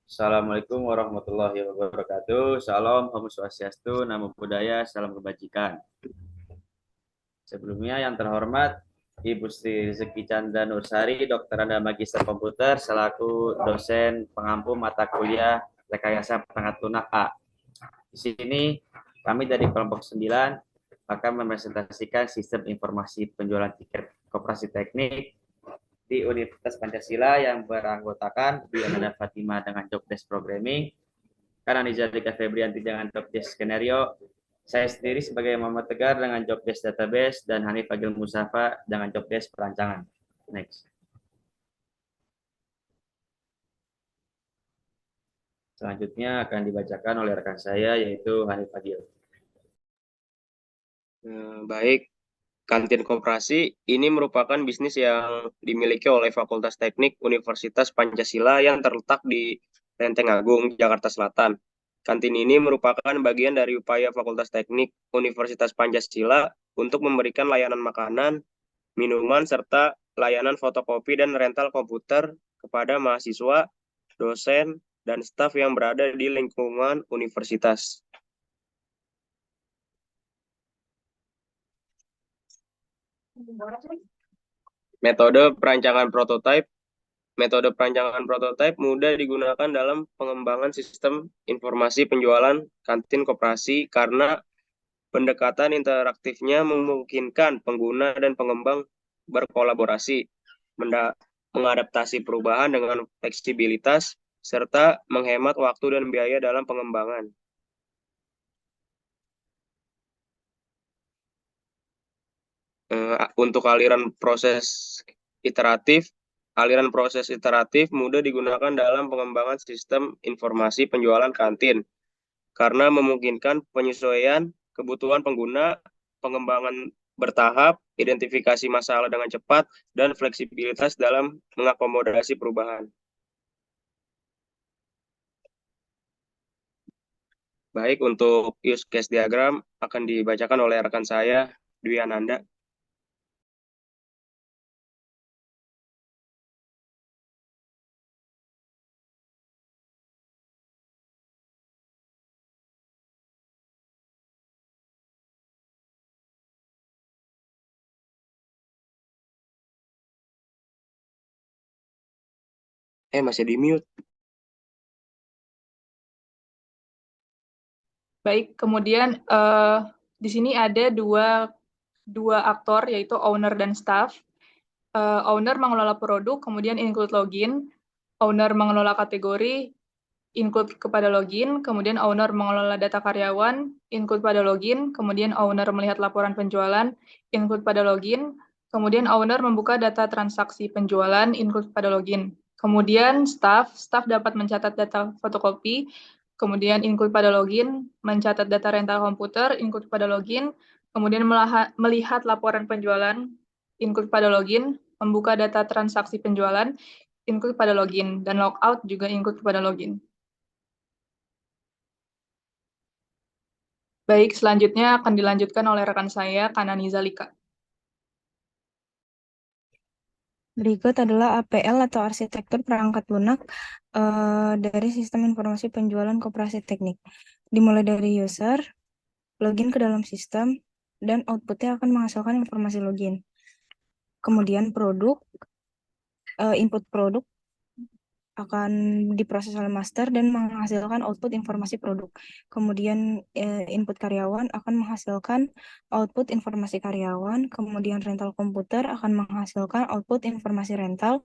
Assalamualaikum warahmatullahi wabarakatuh. Salam, Om Swastiastu, Namo Buddhaya, salam kebajikan. Sebelumnya yang terhormat Ibu Sri Rizky Chandra Nursari, Dokter Anda Magister Komputer, selaku dosen pengampu mata kuliah Rekayasa Perangkat Lunak A. Di sini kami dari kelompok 9 akan mempresentasikan sistem informasi penjualan tiket koperasi teknik di Universitas Pancasila yang beranggotakan Dwi Ananda Fatima dengan job desk programming, Kanan Nizalika Febrianti dengan job desk skenario, saya sendiri sebagai Muhammad Tegar dengan job desk database, dan Hanif Agil Musafa dengan job desk perancangan. Next. Selanjutnya akan dibacakan oleh rekan saya yaitu Hanif Agil. Baik, kantin koperasi ini merupakan bisnis yang dimiliki oleh Fakultas Teknik Universitas Pancasila yang terletak di Lenteng Agung, Jakarta Selatan. Kantin ini merupakan bagian dari upaya Fakultas Teknik Universitas Pancasila untuk memberikan layanan makanan, minuman, serta layanan fotokopi dan rental komputer kepada mahasiswa, dosen, dan staf yang berada di lingkungan universitas. Metode perancangan prototipe Metode perancangan prototipe mudah digunakan dalam pengembangan sistem informasi penjualan kantin koperasi karena pendekatan interaktifnya memungkinkan pengguna dan pengembang berkolaborasi, mengadaptasi perubahan dengan fleksibilitas, serta menghemat waktu dan biaya dalam pengembangan. Untuk aliran proses iteratif mudah digunakan dalam pengembangan sistem informasi penjualan kantin karena memungkinkan penyesuaian kebutuhan pengguna, pengembangan bertahap, identifikasi masalah dengan cepat, dan fleksibilitas dalam mengakomodasi perubahan. Baik, untuk use case diagram akan dibacakan oleh rekan saya, Dwi Ananda. Masih di mute. Baik, kemudian di sini ada dua aktor, yaitu owner dan staff. Owner mengelola produk, kemudian include login. Owner mengelola kategori, include kepada login. Kemudian owner mengelola data karyawan, include pada login. Kemudian owner melihat laporan penjualan, include pada login. Kemudian owner membuka data transaksi penjualan, include pada login. Kemudian staff dapat mencatat data fotokopi, kemudian include pada login, mencatat data rental komputer, include pada login, kemudian melihat laporan penjualan, include pada login, membuka data transaksi penjualan, include pada login, dan logout juga include pada login. Baik, selanjutnya akan dilanjutkan oleh rekan saya, Kanani Zalika. Berikut adalah APL atau arsitektur perangkat lunak dari sistem informasi penjualan koperasi teknik. Dimulai dari user, login ke dalam sistem, dan outputnya akan menghasilkan informasi login. Kemudian produk, input produk akan diproses oleh master dan menghasilkan output informasi produk. Kemudian input karyawan akan menghasilkan output informasi karyawan. Kemudian rental komputer akan menghasilkan output informasi rental.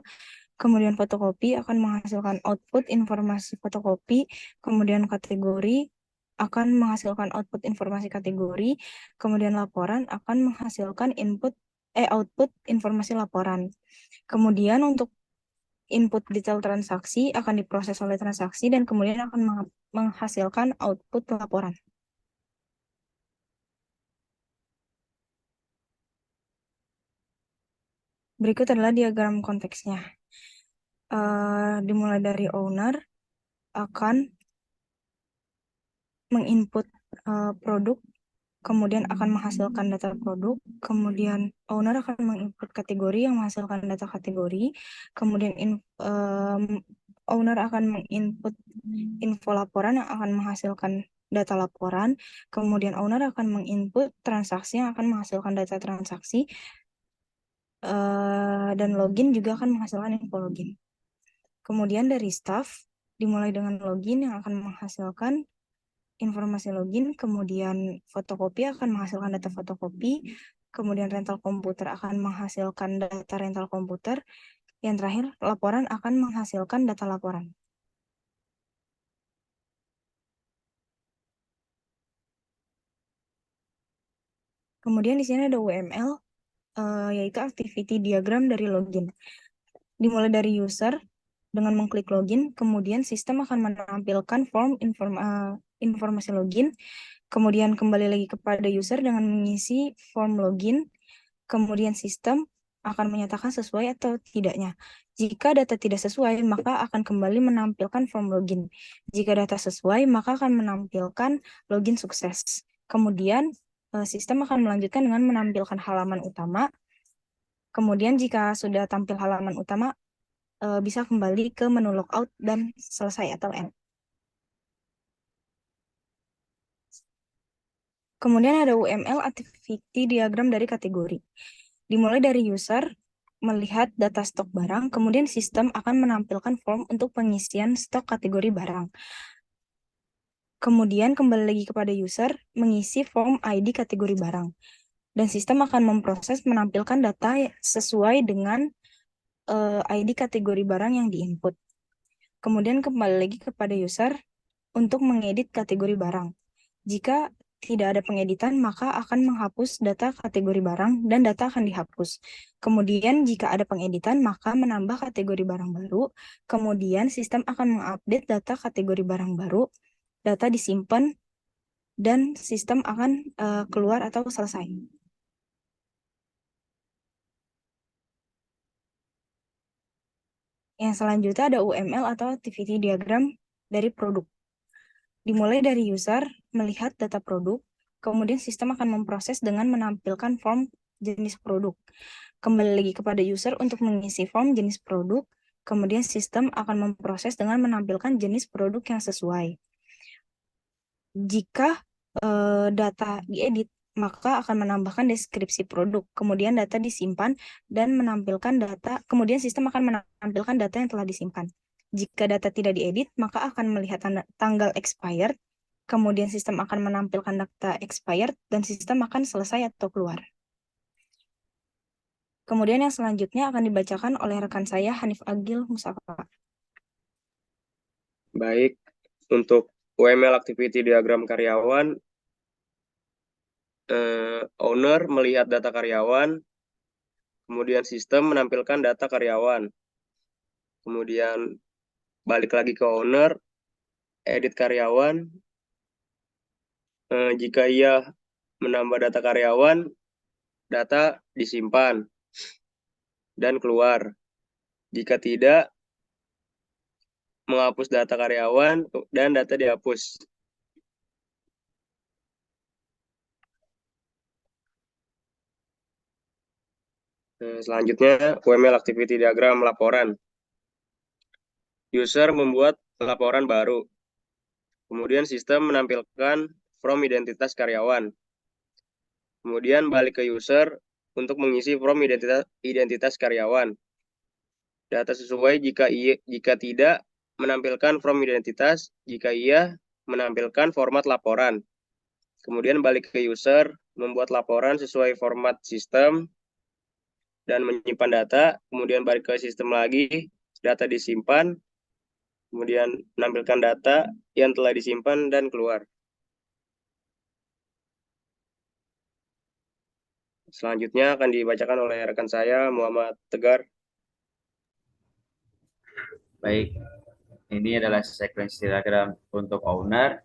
Kemudian fotokopi akan menghasilkan output informasi fotokopi. Kemudian kategori akan menghasilkan output informasi kategori. Kemudian laporan akan menghasilkan output informasi laporan. Kemudian untuk input detail transaksi akan diproses oleh transaksi dan kemudian akan menghasilkan output laporan. Berikut adalah diagram konteksnya. Dimulai dari owner akan menginput produk, kemudian akan menghasilkan data produk, kemudian owner akan menginput kategori yang menghasilkan data kategori, kemudian owner akan menginput info laporan yang akan menghasilkan data laporan, kemudian owner akan menginput transaksi yang akan menghasilkan data transaksi, dan login juga akan menghasilkan info login. Kemudian dari staff, dimulai dengan login yang akan menghasilkan informasi login, kemudian fotokopi akan menghasilkan data fotokopi, kemudian rental komputer akan menghasilkan data rental komputer, yang terakhir laporan akan menghasilkan data laporan. Kemudian di sini ada UML, yaitu activity diagram dari login. Dimulai dari user dengan mengklik login, kemudian sistem akan menampilkan form informasi login, kemudian kembali lagi kepada user dengan mengisi form login, kemudian sistem akan menyatakan sesuai atau tidaknya. Jika data tidak sesuai, maka akan kembali menampilkan form login. Jika data sesuai, maka akan menampilkan login sukses. Kemudian sistem akan melanjutkan dengan menampilkan halaman utama. Kemudian jika sudah tampil halaman utama, bisa kembali ke menu logout dan selesai atau end. Kemudian ada UML activity diagram dari kategori. Dimulai dari user melihat data stok barang, kemudian sistem akan menampilkan form untuk pengisian stok kategori barang. Kemudian kembali lagi kepada user mengisi form ID kategori barang. Dan sistem akan memproses menampilkan data sesuai dengan ID kategori barang yang diinput. Kemudian kembali lagi kepada user untuk mengedit kategori barang. Jika tidak ada pengeditan, maka akan menghapus data kategori barang dan data akan dihapus. Kemudian jika ada pengeditan, maka menambah kategori barang baru. Kemudian sistem akan mengupdate data kategori barang baru, data disimpan, dan sistem akan keluar atau selesai. Yang selanjutnya ada UML atau activity diagram dari produk. Dimulai dari user melihat data produk, kemudian sistem akan memproses dengan menampilkan form jenis produk. Kembali lagi kepada user untuk mengisi form jenis produk, kemudian sistem akan memproses dengan menampilkan jenis produk yang sesuai. Jika data diedit, maka akan menambahkan deskripsi produk, kemudian data disimpan dan menampilkan data, kemudian sistem akan menampilkan data yang telah disimpan. Jika data tidak diedit, maka akan melihat tanggal expired, kemudian sistem akan menampilkan data expired, dan sistem akan selesai atau keluar. Kemudian yang selanjutnya akan dibacakan oleh rekan saya, Hanif Agil Musafa. Baik, untuk UML activity diagram karyawan, owner melihat data karyawan, kemudian sistem menampilkan data karyawan, kemudian balik lagi ke owner, edit karyawan, jika ia menambah data karyawan, data disimpan dan keluar. Jika tidak, menghapus data karyawan dan data dihapus. Selanjutnya, UML activity diagram laporan. User membuat laporan baru. Kemudian sistem menampilkan form identitas karyawan. Kemudian balik ke user untuk mengisi form identitas karyawan. Data sesuai jika tidak menampilkan form identitas, jika iya menampilkan format laporan. Kemudian balik ke user, membuat laporan sesuai format sistem dan menyimpan data, kemudian balik ke sistem lagi, data disimpan, kemudian menampilkan data yang telah disimpan dan keluar. Selanjutnya akan dibacakan oleh rekan saya, Muhammad Tegar. Baik, ini adalah sekuensi diagram untuk owner.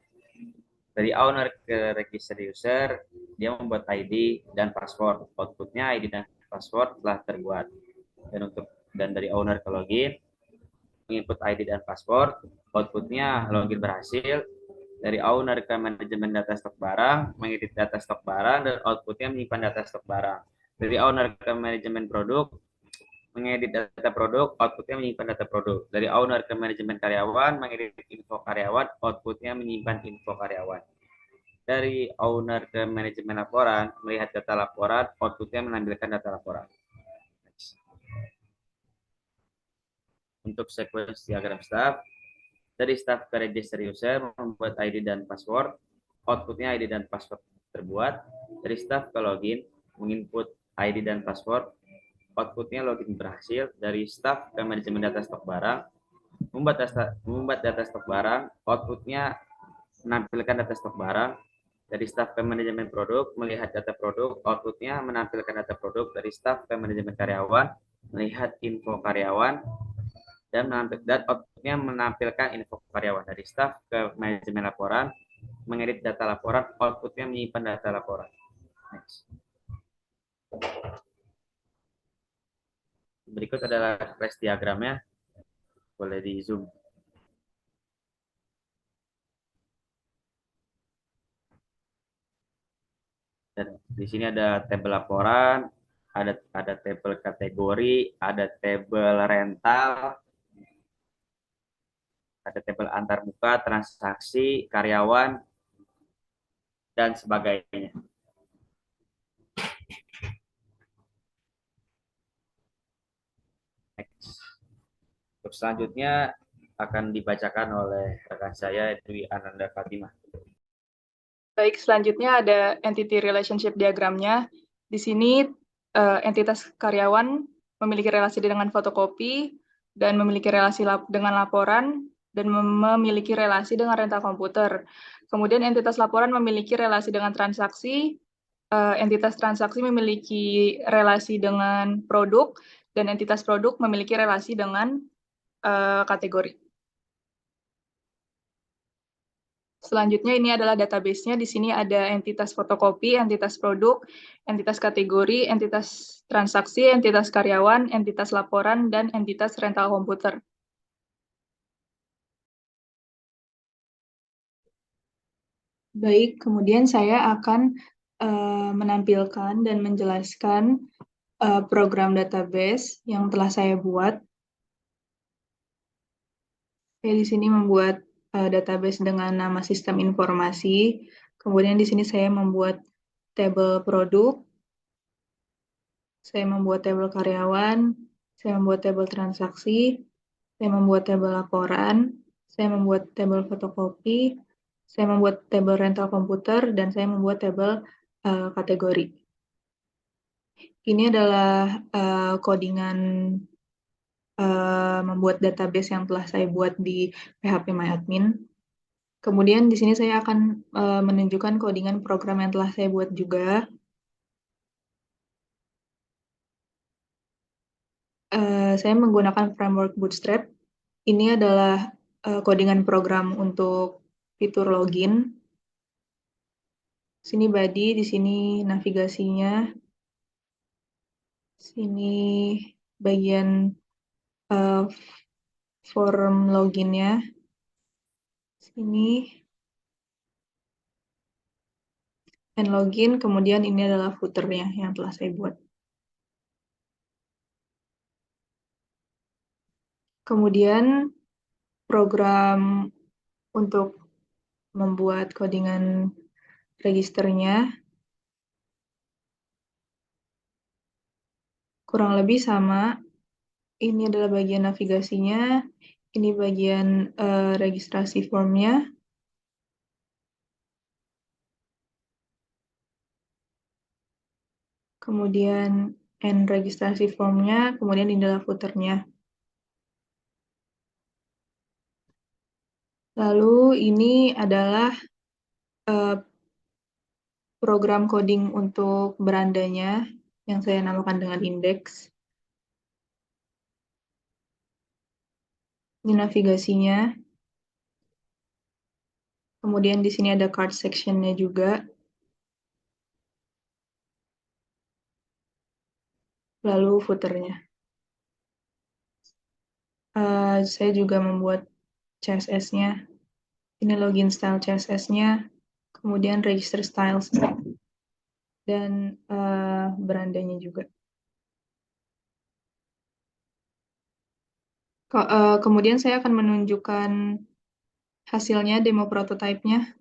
Dari owner ke register user, dia membuat ID dan password. Outputnya ID dan password telah terbuat. Dan dari owner ke login, menginput ID dan password, outputnya login berhasil. Dari owner ke manajemen data stok barang, mengedit data stok barang, dan outputnya menyimpan data stok barang. Dari owner ke manajemen produk, mengedit data produk, outputnya menyimpan data produk. Dari owner ke manajemen karyawan, mengedit info karyawan, outputnya menyimpan info karyawan. Dari owner ke manajemen laporan, melihat data laporan, outputnya menampilkan data laporan. Untuk sequence diagram staff, dari staff ke register user, membuat ID dan password, outputnya ID dan password terbuat. Dari staff ke login, menginput ID dan password, outputnya login berhasil. Dari staff ke manajemen data stok barang, membuat data stok barang, outputnya menampilkan data stok barang. Dari staff ke manajemen produk, melihat data produk, outputnya menampilkan data produk. Dari staff ke manajemen karyawan, melihat info karyawan, dan outputnya menampilkan info karyawan. Dari staff ke manajemen laporan, mengedit data laporan, outputnya menyimpan data laporan. Next. Berikut adalah flash diagramnya, boleh di zoom. Dan di sini ada tabel laporan, ada tabel kategori, ada tabel rental, ada tabel antarmuka, transaksi, karyawan, dan sebagainya. Next. Untuk selanjutnya akan dibacakan oleh rekan saya, Dwi Ananda Fatimah. Baik, selanjutnya ada entity relationship diagramnya. Di sini entitas karyawan memiliki relasi dengan fotokopi dan memiliki relasi dengan laporan dan memiliki relasi dengan rental komputer. Kemudian entitas laporan memiliki relasi dengan transaksi, entitas transaksi memiliki relasi dengan produk, dan entitas produk memiliki relasi dengan kategori. Selanjutnya ini adalah database-nya. Di sini ada entitas fotokopi, entitas produk, entitas kategori, entitas transaksi, entitas karyawan, entitas laporan, dan entitas rental komputer. Baik, kemudian saya akan menampilkan dan menjelaskan program database yang telah saya buat. Saya di sini membuat database dengan nama sistem informasi. Kemudian di sini saya membuat tabel produk, saya membuat tabel karyawan, saya membuat tabel transaksi, saya membuat tabel laporan, saya membuat tabel fotokopi, saya membuat tabel rental komputer, dan saya membuat tabel kategori. Ini adalah codingan membuat database yang telah saya buat di PHP MyAdmin. Kemudian di sini saya akan menunjukkan codingan program yang telah saya buat juga. Saya menggunakan framework Bootstrap. Ini adalah codingan program untuk fitur login. Sini body, di sini navigasinya. Sini bagian form loginnya. Sini and login, kemudian ini adalah footernya yang telah saya buat. Kemudian program untuk membuat codingan registernya kurang lebih sama. Ini adalah bagian navigasinya, ini bagian registrasi formnya. Kemudian end registrasi formnya, kemudian ini adalah footernya. Lalu ini adalah program coding untuk berandanya yang saya namakan dengan index. Ini navigasinya. Kemudian di sini ada card section-nya juga. Lalu footernya. Saya juga membuat CSS-nya. Ini login style CSS-nya. Kemudian register styles dan berandanya juga. Kemudian saya akan menunjukkan hasilnya, demo prototipenya.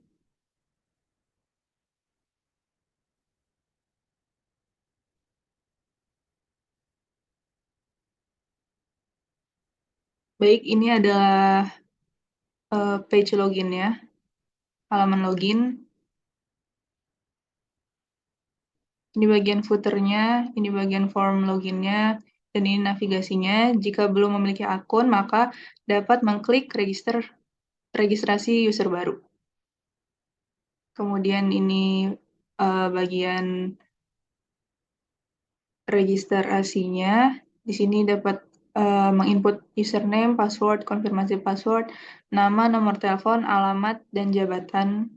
Baik, ini adalah page login-nya, halaman login. Ini bagian footer-nya, ini bagian form login-nya, dan ini navigasinya. Jika belum memiliki akun, maka dapat mengklik registrasi user baru. Kemudian ini bagian registrasinya. Di sini dapat menginput username, password, konfirmasi password, nama, nomor telepon, alamat, dan jabatan.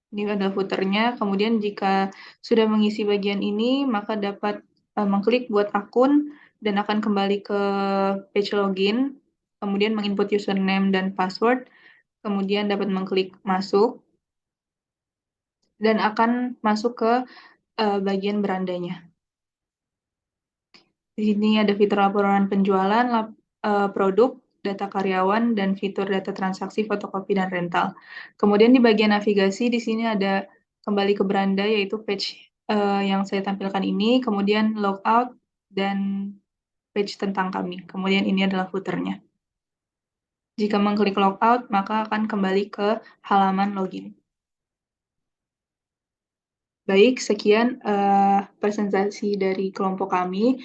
Ini adalah footernya. Kemudian jika sudah mengisi bagian ini, maka dapat mengklik buat akun dan akan kembali ke page login. Kemudian menginput username dan password. Kemudian dapat mengklik masuk dan akan masuk ke bagian berandanya. Di sini ada fitur laporan penjualan, produk, data karyawan, dan fitur data transaksi, fotokopi, dan rental. Kemudian di bagian navigasi, di sini ada kembali ke beranda, yaitu page yang saya tampilkan ini, kemudian logout, dan page tentang kami. Kemudian ini adalah footernya. Jika mengklik logout, maka akan kembali ke halaman login. Baik, sekian presentasi dari kelompok kami.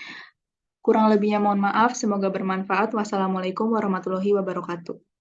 Kurang lebihnya mohon maaf, semoga bermanfaat. Wassalamualaikum warahmatullahi wabarakatuh.